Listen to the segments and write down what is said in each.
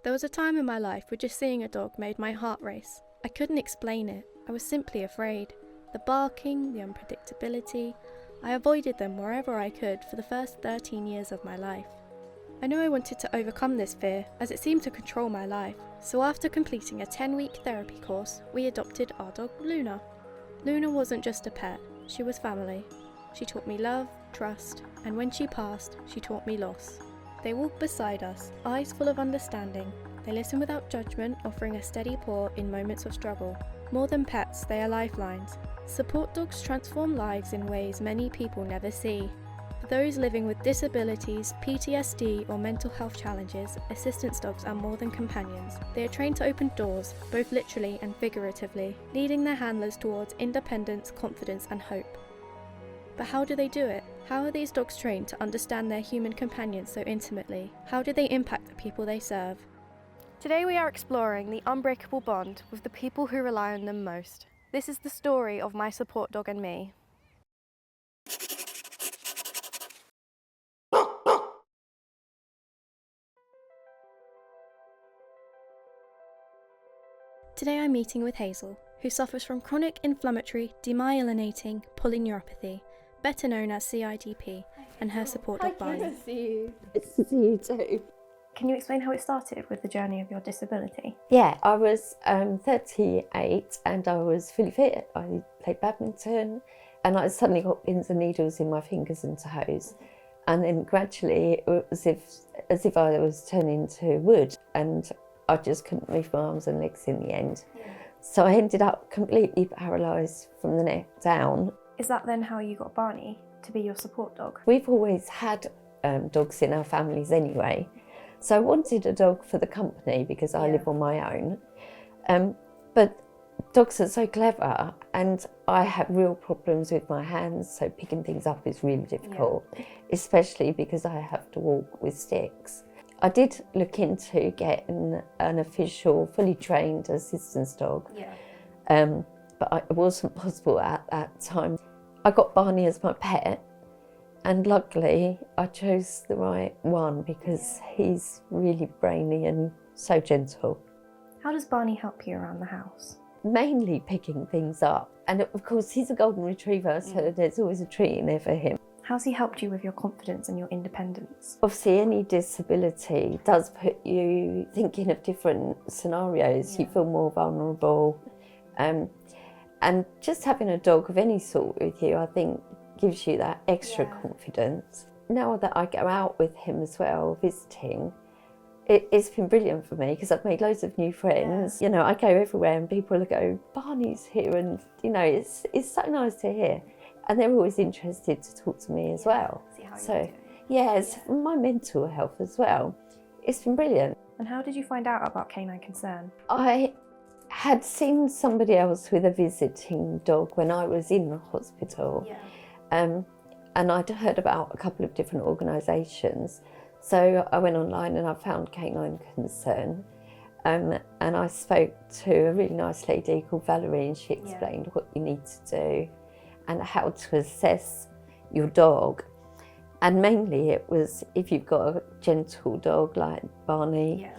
There was a time in my life where just seeing a dog made my heart race. I couldn't explain it. I was simply afraid. The barking, the unpredictability. I avoided them wherever I could for the first 13 years of my life. I knew I wanted to overcome this fear as it seemed to control my life. So after completing a 10-week therapy course, we adopted our dog Luna. Luna wasn't just a pet, she was family. She taught me love, trust, and when she passed, she taught me loss. They walk beside us, eyes full of understanding. They listen without judgment, offering a steady paw in moments of struggle. More than pets, they are lifelines. Support dogs transform lives in ways many people never see. For those living with disabilities, PTSD, or mental health challenges, assistance dogs are more than companions. They are trained to open doors, both literally and figuratively, leading their handlers towards independence, confidence, and hope. But how do they do it? How are these dogs trained to understand their human companions so intimately? How do they impact the people they serve? Today we are exploring the unbreakable bond with the people who rely on them most. This is the story of my support dog and me. Today I'm meeting with Hazel, who suffers from chronic inflammatory demyelinating polyneuropathy, better known as CIDP, and her support dog Barney. Nice to see you. Nice to see you too. Can you explain how it started with the journey of your disability? Yeah, I was 38 and I was fully fit. I played badminton and I suddenly got pins and needles in my fingers and toes. And then gradually it was as if I was turning to wood and I just couldn't move my arms and legs in the end. Yeah. So I ended up completely paralysed from the neck down. Is that then how you got Barney to be your support dog? We've always had dogs in our families anyway. So I wanted a dog for the company because I live on my own. But dogs are so clever and I have real problems with my hands, so picking things up is really difficult, especially because I have to walk with sticks. I did look into getting an official, fully trained assistance dog, but it wasn't possible at that time. I got Barney as my pet, and luckily I chose the right one because he's really brainy and so gentle. How does Barney help you around the house? Mainly picking things up, and of course he's a golden retriever, so there's always a treat in there for him. How's he helped you with your confidence and your independence? Obviously any disability does put you thinking of different scenarios. You feel more vulnerable, and just having a dog of any sort with you, I think, gives you that extra confidence. Now that I go out with him as well, visiting, it's been brilliant for me because I've made loads of new friends. You know, I go everywhere and people go, Barney's here, and you know, it's so nice to hear. And they're always interested to talk to me as well. See how So, you're doing. it's my mental health as well. It's been brilliant. And how did you find out about Canine Concern? I had seen somebody else with a visiting dog when I was in the hospital. And I'd heard about a couple of different organisations. So I went online and I found Canine Concern. And I spoke to a really nice lady called Valerie, and she explained what you need to do and how to assess your dog. And mainly it was if you've got a gentle dog like Barney,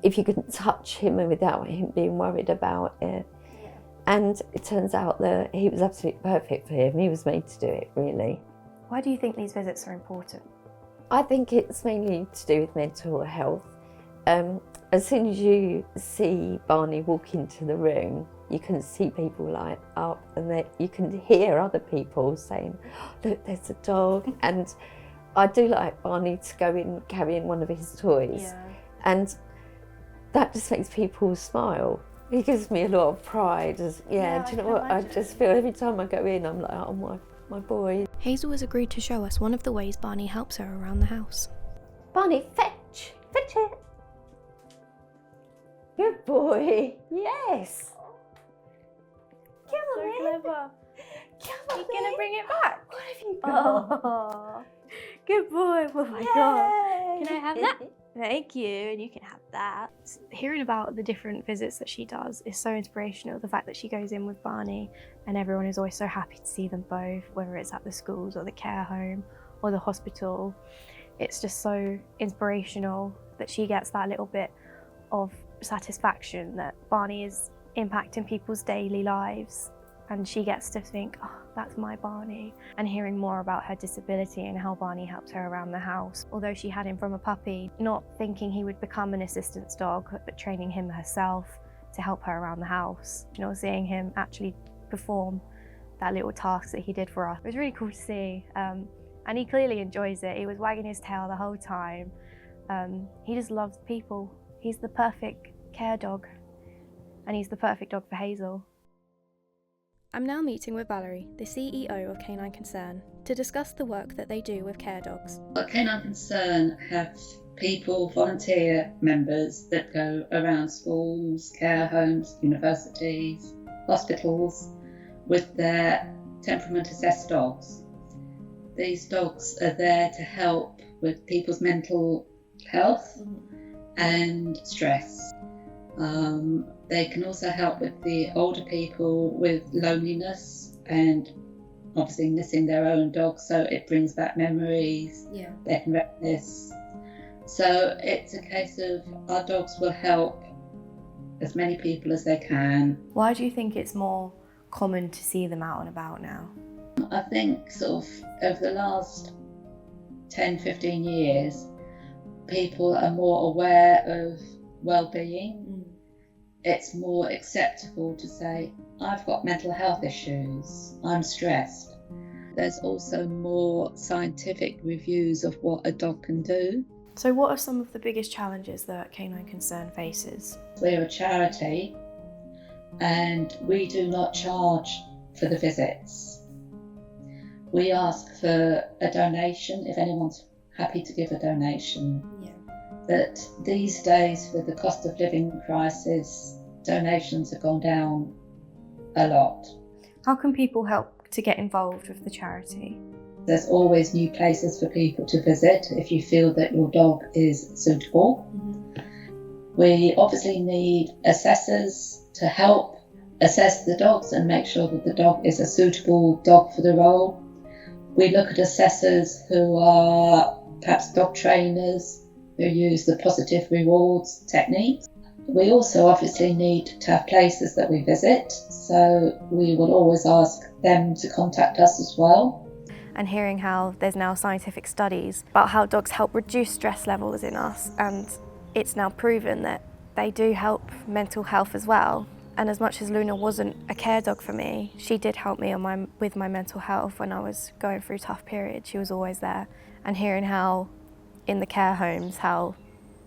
if you can touch him and without him being worried about it. And it turns out that he was absolutely perfect for him. He was made to do it, really. Why do you think these visits are important? I think it's mainly to do with mental health. As soon as you see Barney walk into the room, you can see people light up, and you can hear other people saying, look, there's a dog. And I do like Barney to go in carrying one of his toys. And that just makes people smile. It gives me a lot of pride. Do you know what? I just feel every time I go in, I'm like, oh, my boy. Hazel has agreed to show us one of the ways Barney helps her around the house. Barney, fetch it. Good boy, yes. Come on, So clever. Come on, You're gonna bring it back? What have you got? Oh, good boy. Oh my God. Can I have that? Thank you, and you can have that. Hearing about the different visits that she does is so inspirational. The fact that she goes in with Barney and everyone is always so happy to see them both, whether it's at the schools or the care home or the hospital. It's just so inspirational that she gets that little bit of satisfaction that Barney is impacting people's daily lives, and she gets to think, oh, that's my Barney. And hearing more about her disability and how Barney helped her around the house. Although she had him from a puppy, not thinking he would become an assistance dog, but training him herself to help her around the house. You know, seeing him actually perform that little task that he did for us. It was really cool to see. And he clearly enjoys it. He was wagging his tail the whole time. He just loves people. He's the perfect care dog, and he's the perfect dog for Hazel. I'm now meeting with Valerie, the CEO of Canine Concern, to discuss the work that they do with care dogs. Canine Concern have people, volunteer members that go around schools, care homes, universities, hospitals with their temperament assessed dogs. These dogs are there to help with people's mental health and stress. They can also help with the older people with loneliness and obviously missing their own dog, so it brings back memories. They can reminisce. So it's a case of our dogs will help as many people as they can. Why do you think it's more common to see them out and about now? I think sort of over the last 10-15 years, people are more aware of well-being. It's more acceptable to say, I've got mental health issues, I'm stressed. There's also more scientific reviews of what a dog can do. So what are some of the biggest challenges that Canine Concern faces? We're a charity and we do not charge for the visits. We ask for a donation if anyone's happy to give a donation. That these days, with the cost of living crisis, donations have gone down a lot. How can people help to get involved with the charity? There's always new places for people to visit if you feel that your dog is suitable. We obviously need assessors to help assess the dogs and make sure that the dog is a suitable dog for the role. We look at assessors who are perhaps dog trainers, who use the positive rewards technique. We also obviously need to have places that we visit, so we will always ask them to contact us as well. And hearing how there's now scientific studies about how dogs help reduce stress levels in us, and it's now proven that they do help mental health as well. And as much as Luna wasn't a care dog for me, she did help me with my mental health when I was going through tough periods. She was always there. And hearing how in the care homes, how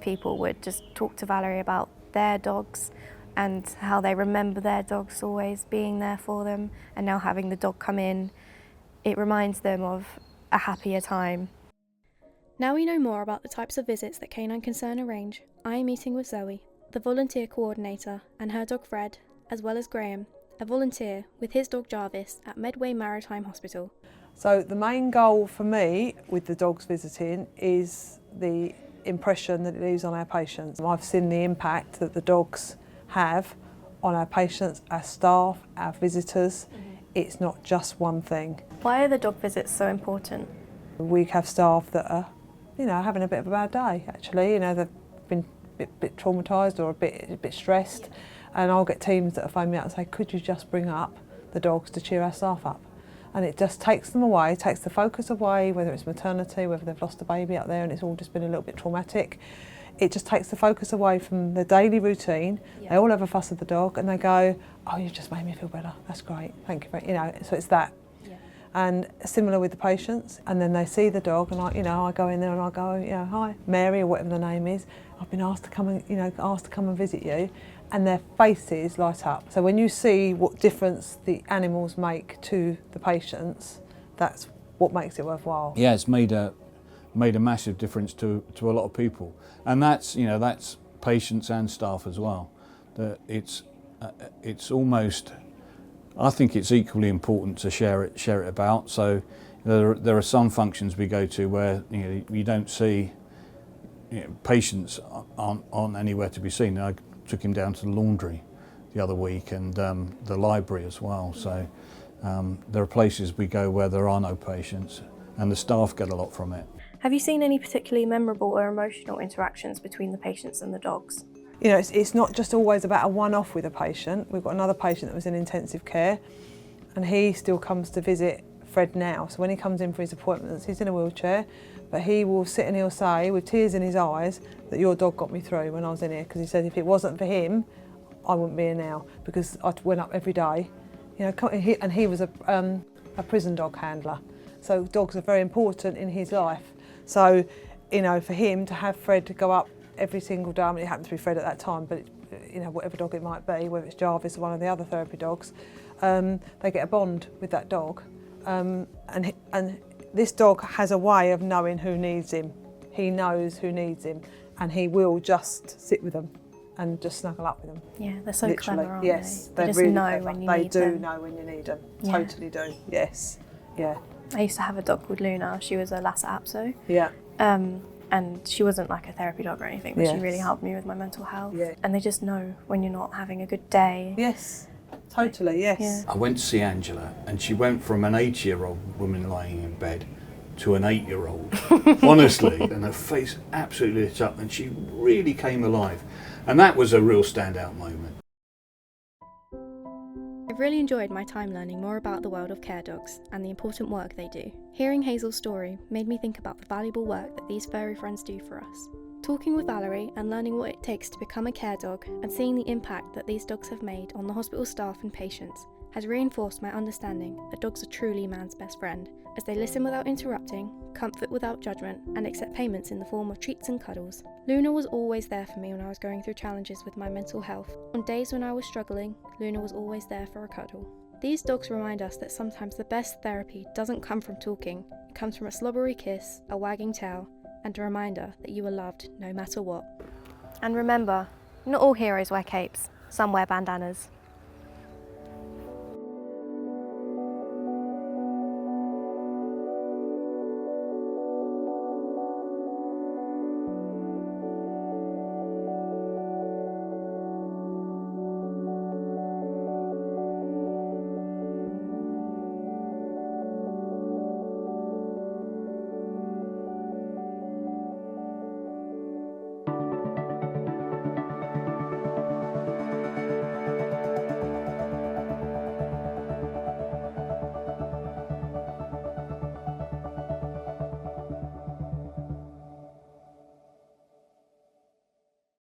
people would just talk to Valerie about their dogs and how they remember their dogs always being there for them, and now having the dog come in, it reminds them of a happier time. Now we know more about the types of visits that Canine Concern arrange, I am meeting with Zoe, the volunteer coordinator, and her dog Fred, as well as Graham, a volunteer with his dog Jarvis at Medway Maritime Hospital. So the main goal for me with the dogs visiting is the impression that it leaves on our patients. I've seen the impact that the dogs have on our patients, our staff, our visitors. It's not just one thing. Why are the dog visits so important? We have staff that are, having a bit of a bad day actually. They've been a bit traumatised or a bit stressed, and I'll get teams that will phone me up and say, could you just bring up the dogs to cheer our staff up? And it just takes them away, takes the focus away, whether it's maternity, whether they've lost a baby out there and it's all just been a little bit traumatic. It just takes the focus away from the daily routine. They all have a fuss with the dog and they go, oh, you've just made me feel better, that's great, thank you. So it's that. And similar with the patients, and then they see the dog and I go in there and I go, hi, Mary or whatever the name is, I've been asked to come and visit you. And their faces light up. So when you see what difference the animals make to the patients, that's what makes it worthwhile. Yeah, it's made a massive difference to a lot of people, and that's patients and staff as well. That it's almost, I think it's equally important to share it about. So there are some functions we go to where you don't see patients aren't anywhere to be seen. I took him down to the laundry the other week and the library as well. So there are places we go where there are no patients and the staff get a lot from it. Have you seen any particularly memorable or emotional interactions between the patients and the dogs? You know, it's not just always about a one-off with a patient. We've got another patient that was in intensive care, and he still comes to visit Fred now. So when he comes in for his appointments, he's in a wheelchair, but he will sit and he'll say, with tears in his eyes, that your dog got me through when I was in here, because he said if it wasn't for him, I wouldn't be here now, because I went up every day. You know, and he was a prison dog handler. So dogs are very important in his life. So, you know, for him to have Fred to go up every single day, I mean, it happened to be Fred at that time, but you know, whatever dog it might be, whether it's Jarvis or one of the other therapy dogs, they get a bond with that dog. And this dog has a way of knowing who needs him. He knows who needs him, and he will just sit with them and just snuggle up with them. Yeah, they're so Literally. clever, aren't yes, they? They just really know clever. when you they need do them. know when you need them. Yeah. Totally do. Yes. Yeah. I used to have a dog called Luna. She was a Lhasa Apso. Yeah. And she wasn't like a therapy dog or anything, but Yes. she really helped me with my mental health. Yeah. And they just know when you're not having a good day. Yes. Totally. Yes. Yeah. I went to see Angela, and she went from an 80-year-old woman lying in bed to an 8-year-old, honestly, and her face absolutely lit up, and she really came alive. And that was a real standout moment. I've really enjoyed my time learning more about the world of care dogs and the important work they do. Hearing Hazel's story made me think about the valuable work that these furry friends do for us. Talking with Valerie and learning what it takes to become a care dog and seeing the impact that these dogs have made on the hospital staff and patients has reinforced my understanding that dogs are truly man's best friend, as they listen without interrupting, comfort without judgment, and accept payments in the form of treats and cuddles. Luna was always there for me when I was going through challenges with my mental health. On days when I was struggling, Luna was always there for a cuddle. These dogs remind us that sometimes the best therapy doesn't come from talking, it comes from a slobbery kiss, a wagging tail, and a reminder that you are loved no matter what. And remember, not all heroes wear capes, some wear bandanas.